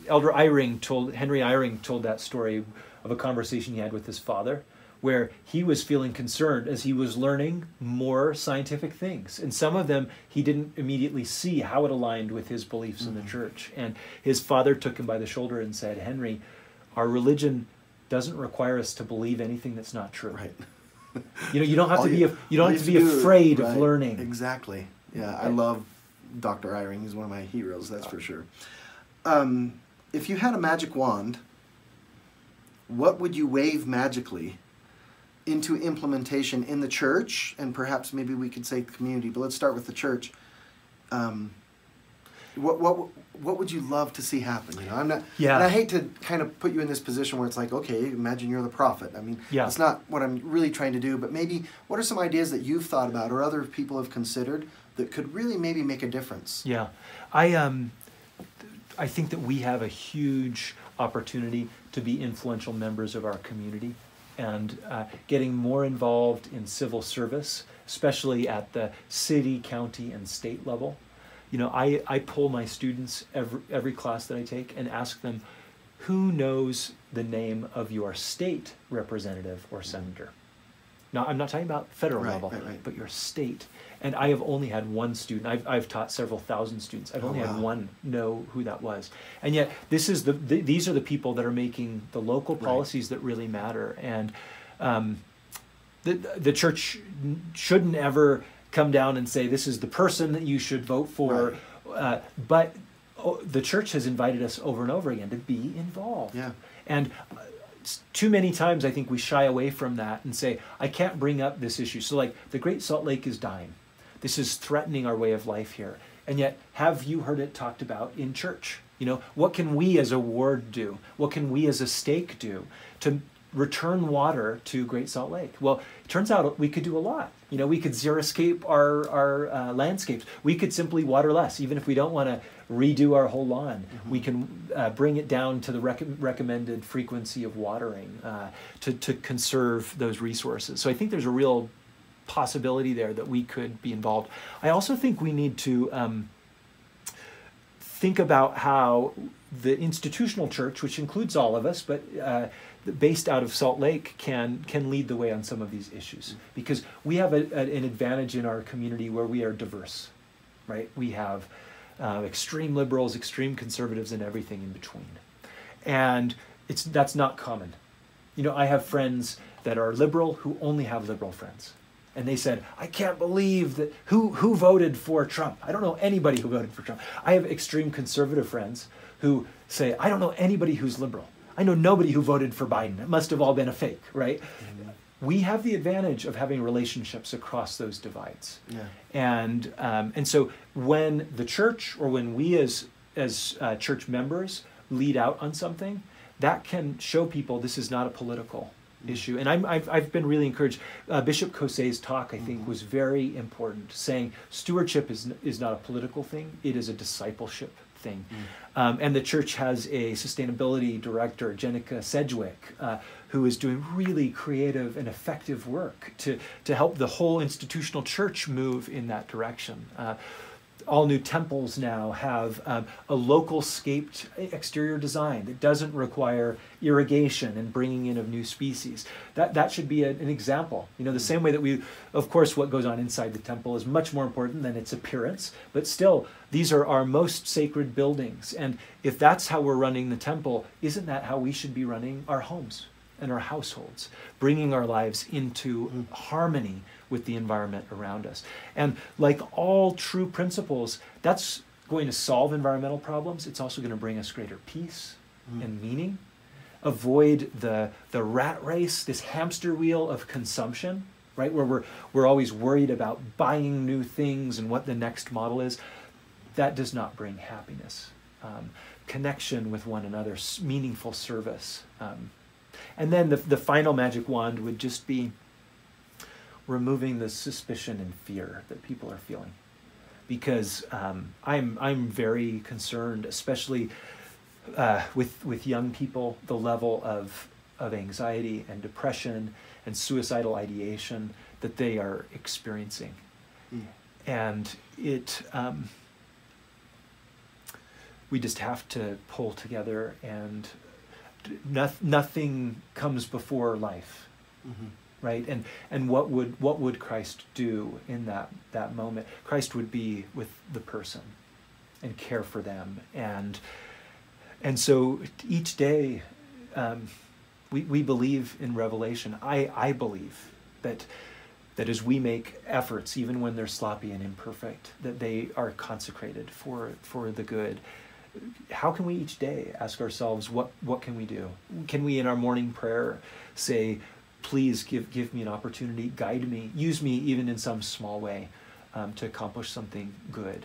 Elder Henry Eyring told that story of a conversation he had with his father, where he was feeling concerned as he was learning more scientific things. And some of them he didn't immediately see how it aligned with his beliefs in the church. And his father took him by the shoulder and said, "Henry, our religion doesn't require us to believe anything that's not true. Right. You don't have to be afraid of learning." Exactly. Yeah, I love Dr. Eyring. He's one of my heroes, that's for sure. If you had a magic wand, what would you wave magically into implementation in the church, and perhaps maybe we could say community, but let's start with the church. What would you love to see happen? I'm not. Yeah. And I hate to kind of put you in this position where it's like, okay, imagine you're the prophet. I mean, That's not what I'm really trying to do. But maybe, what are some ideas that you've thought about or other people have considered that could really maybe make a difference? Yeah, I think that we have a huge opportunity to be influential members of our community, and getting more involved in civil service, especially at the city, county, and state level. I poll my students every class that I take and ask them, who knows the name of your state representative or senator? Now, I'm not talking about federal level, but your state. And I have only had one student. I've taught several thousand students. I've only had one know who that was. And yet, these are the people that are making the local policies that really matter. And the church shouldn't ever come down and say, this is the person that you should vote for. But the church has invited us over and over again to be involved. Yeah. And too many times I think we shy away from that and say, I can't bring up this issue. So like the Great Salt Lake is dying. This is threatening our way of life here. And yet, have you heard it talked about in church? What can we as a ward do? What can we as a stake do to return water to Great Salt Lake? Well, it turns out we could do a lot. We could xeriscape our landscapes. We could simply water less, even if we don't want to redo our whole lawn. We can bring it down to the recommended frequency of watering to conserve those resources. So I think there's a real possibility there that we could be involved. I also think we need to think about how the institutional church, which includes all of us, but based out of Salt Lake, can lead the way on some of these issues. Because we have an advantage in our community where we are diverse, right? We have extreme liberals, extreme conservatives, and everything in between. And that's not common. I have friends that are liberal who only have liberal friends. And they said, I can't believe that who voted for Trump. I don't know anybody who voted for Trump. I have extreme conservative friends who say, I don't know anybody who's liberal. I know nobody who voted for Biden. It must have all been a fake, right? We have the advantage of having relationships across those divides. And so when the church, or when we as church members lead out on something, that can show people this is not a political issue. And I've been really encouraged. Bishop Cossay's talk, I think, was very important, saying stewardship is not a political thing, it is a discipleship thing. And the church has a sustainability director, Jenica Sedgwick, who is doing really creative and effective work to help the whole institutional church move in that direction. All new temples now have a local scaped exterior design that doesn't require irrigation and bringing in of new species. That should be an example. The same way that of course, what goes on inside the temple is much more important than its appearance, but still, these are our most sacred buildings. And if that's how we're running the temple, isn't that how we should be running our homes and our households, bringing our lives into harmony with the environment around us? And like all true principles, that's going to solve environmental problems. It's also going to bring us greater peace and meaning. Avoid the rat race, this hamster wheel of consumption, right? Where we're always worried about buying new things and what the next model is. That does not bring happiness. Connection with one another, meaningful service. And then the final magic wand would just be removing the suspicion and fear that people are feeling. Because I'm very concerned, especially with young people, the level of anxiety and depression and suicidal ideation that they are experiencing. And we just have to pull together, and nothing comes before life. Mm-hmm. Right? And what would Christ do in that moment? Christ would be with the person and care for them. And so each day, we believe in Revelation. I believe that as we make efforts, even when they're sloppy and imperfect, that they are consecrated for the good. How can we each day ask ourselves, what can we do? Can we in our morning prayer say, please give me an opportunity, guide me, use me even in some small way to accomplish something good.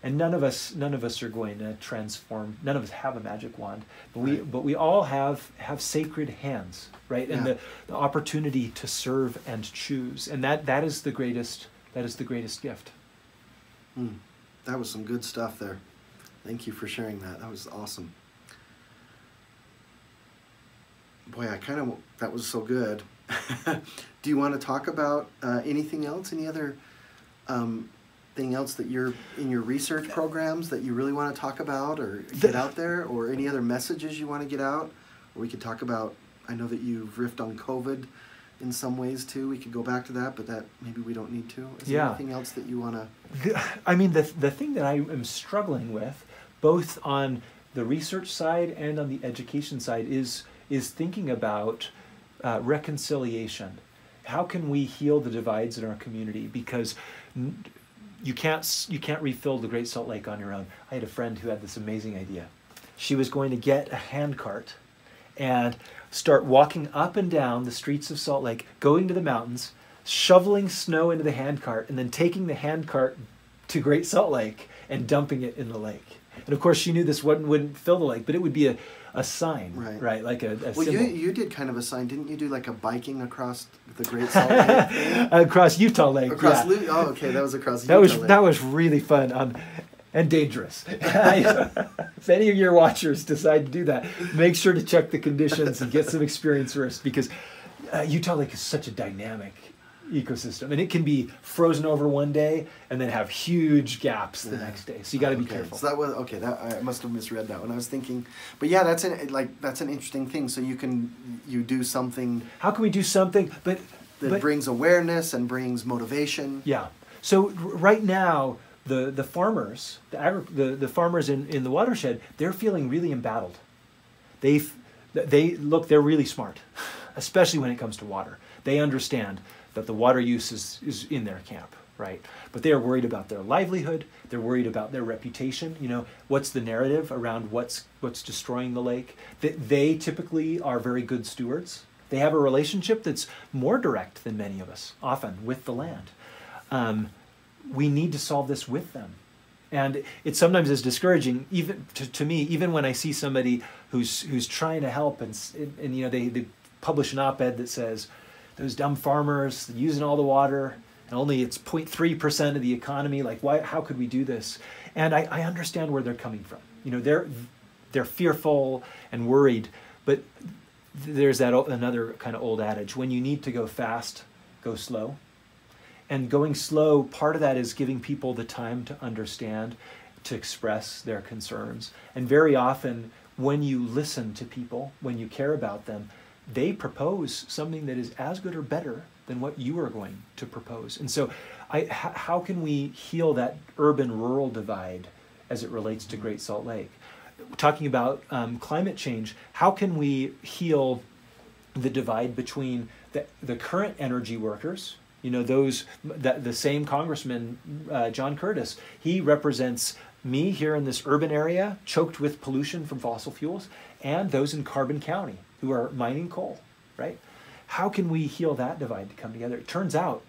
And none of us are going to transform. None of us have a magic wand, but we all have sacred hands, right? And the opportunity to serve and choose, and that is the greatest gift. That was some good stuff there. Thank you for sharing that. That was awesome. Boy, that was so good. Do you want to talk about anything else? Any other thing else that you're in your research programs that you really want to talk about or get out there, or any other messages you want to get out? Or we could talk about, I know that you've riffed on COVID in some ways too. We could go back to that, but that maybe we don't need to. Is there anything else that you want to? I mean, the thing that I am struggling with, both on the research side and on the education side, is thinking about reconciliation. How can we heal the divides in our community? Because you can't refill the Great Salt Lake on your own. I had a friend who had this amazing idea. She was going to get a handcart and start walking up and down the streets of Salt Lake, going to the mountains, shoveling snow into the handcart, and then taking the handcart to Great Salt Lake and dumping it in the lake. And of course, she knew this wouldn't fill the lake, but it would be a sign, right? Like a well, symbol. You did kind of a sign, didn't you? Do like a biking across the Great Salt Lake thing? Across Utah Lake. Across oh, okay, that was across Utah Lake. That was really fun and dangerous. If any of your watchers decide to do that, make sure to check the conditions and get some experience first, because Utah Lake is such a dynamic ecosystem, and it can be frozen over one day and then have huge gaps the next day. So you got to be careful. So that was that I must have misread that one. I was thinking, but yeah, that's an interesting thing. So you do something. How can we do something, but brings awareness and brings motivation? Yeah. So right now, the farmers, the farmers in the watershed, they're feeling really embattled. They're really smart, especially when it comes to water. They understand that the water use is in their camp, right? But they are worried about their livelihood. They're worried about their reputation. You know, what's the narrative around what's destroying the lake? They typically are very good stewards. They have a relationship that's more direct than many of us, often, with the land. We need to solve this with them. And it sometimes is discouraging, even to me, even when I see somebody who's trying to help and you know, they publish an op-ed that says, those dumb farmers using all the water, and only it's 0.3% of the economy. Like, why? How could we do this? And I understand where they're coming from. You know, they're fearful and worried, but there's another kind of old adage: when you need to go fast, go slow. And going slow, part of that is giving people the time to understand, to express their concerns. And very often, when you listen to people, when you care about them, they propose something that is as good or better than what you are going to propose. And so how can we heal that urban-rural divide as it relates to Great Salt Lake? Talking about climate change, how can we heal the divide between the current energy workers, you know, the same Congressman, John Curtis, he represents me here in this urban area, choked with pollution from fossil fuels, and those in Carbon County, who are mining coal, right? How can we heal that divide to come together? It turns out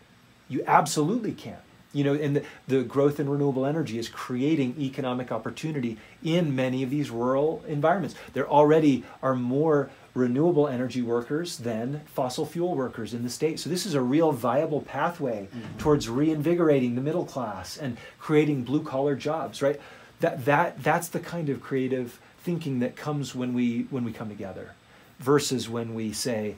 you absolutely can. You know, and the growth in renewable energy is creating economic opportunity in many of these rural environments. There already are more renewable energy workers than fossil fuel workers in the state. So this is a real viable pathway towards reinvigorating the middle class and creating blue-collar jobs, right? That's the kind of creative thinking that comes when we come together, versus when we say,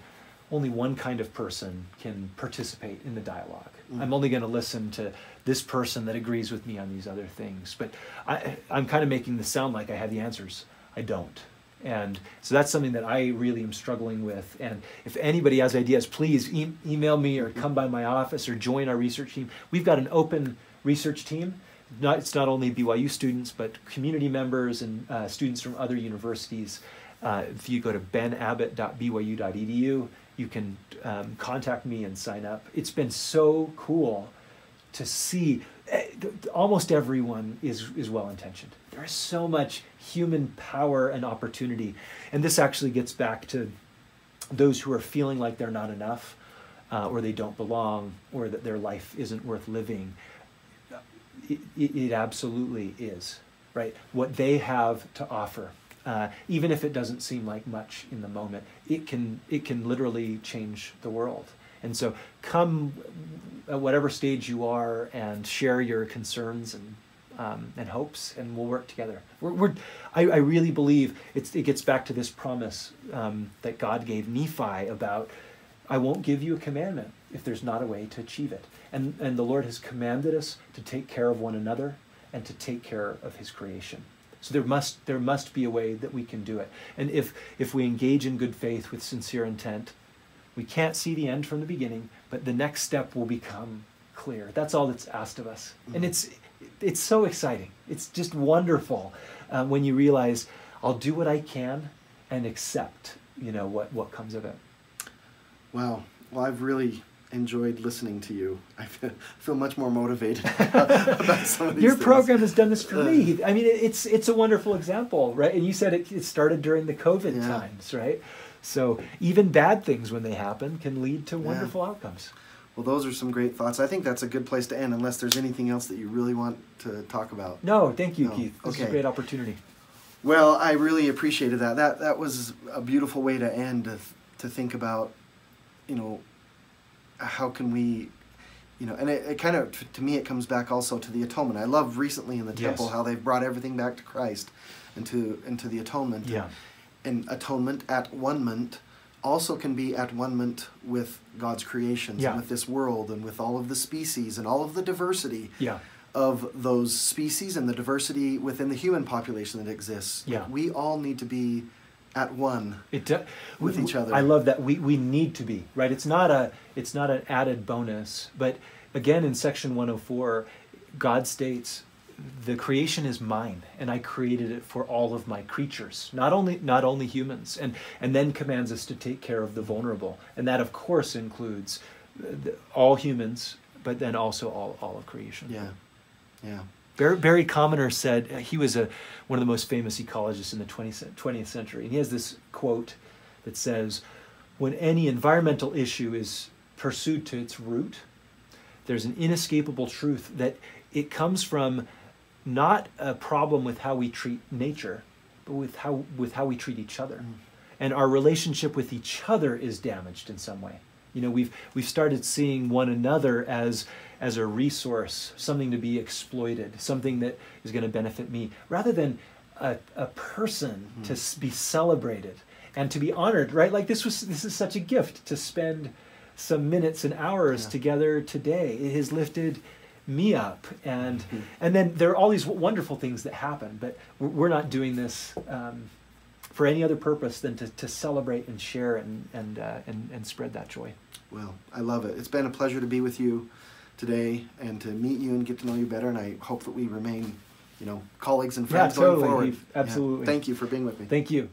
only one kind of person can participate in the dialogue. I'm only going to listen to this person that agrees with me on these other things. But I'm kind of making this sound like I have the answers. I don't. And so that's something that I really am struggling with. And if anybody has ideas, please email me or come by my office or join our research team. We've got an open research team. It's not only BYU students, but community members and students from other universities. If you go to benabbott.byu.edu, you can contact me and sign up. It's been so cool to see. Almost everyone is well-intentioned. There is so much human power and opportunity. And this actually gets back to those who are feeling like they're not enough, or they don't belong, or that their life isn't worth living. It absolutely is, right? What they have to offer, even if it doesn't seem like much in the moment, it can literally change the world. And so come at whatever stage you are and share your concerns and hopes, and we'll work together. I really believe it gets back to this promise that God gave Nephi about, I won't give you a commandment if there's not a way to achieve it. And the Lord has commanded us to take care of one another and to take care of his creation. So there must be a way that we can do it. And if we engage in good faith with sincere intent, we can't see the end from the beginning, but the next step will become clear. That's all that's asked of us. And it's so exciting. It's just wonderful when you realize I'll do what I can and accept, what comes of it. Wow. Well, I've really enjoyed listening to you. I feel much more motivated about some of these Your things. program has done this for me. I mean, it's a wonderful example, right? And you said it started during the COVID times, right? So even bad things, when they happen, can lead to wonderful outcomes. Well, those are some great thoughts. I think that's a good place to end, unless there's anything else that you really want to talk about. No, thank you, Keith. This is a great opportunity. Well, I really appreciated that. That was a beautiful way to end, to think about, how can we, and it kind of, to me, it comes back also to the atonement. I love recently in the temple how they've brought everything back to Christ and to the atonement. Yeah. And atonement, at-one-ment, also can be at-one-ment with God's creations and with this world and with all of the species and all of the diversity of those species and the diversity within the human population that exists. Yeah. We all need to be at one with each other. I love that. We need to be, right? It's not an added bonus, but again in section 104, God states, the creation is mine, and I created it for all of my creatures, not only humans, and then commands us to take care of the vulnerable, and that of course includes all humans, but then also all of creation. Yeah. Barry Commoner said, he was one of the most famous ecologists in the 20th century, and he has this quote that says, when any environmental issue is pursued to its root, there's an inescapable truth that it comes from not a problem with how we treat nature, but with how we treat each other. And our relationship with each other is damaged in some way. We've started seeing one another as a resource, something to be exploited, something that is going to benefit me, rather than a person to be celebrated and to be honored, right? Like this is such a gift to spend some minutes and hours together today. It has lifted me up, and then there are all these wonderful things that happen, but we're not doing this for any other purpose than to celebrate and share and spread that joy. Well, I love it. It's been a pleasure to be with you today and to meet you and get to know you better, and I hope that we remain, colleagues and friends going forward. Absolutely. Yeah. Thank you for being with me. Thank you.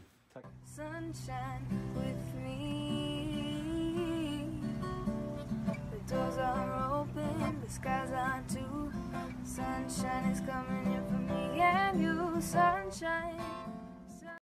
Sunshine with me. The doors are open, the skies are too. Sunshine is coming in for me and you. Sunshine.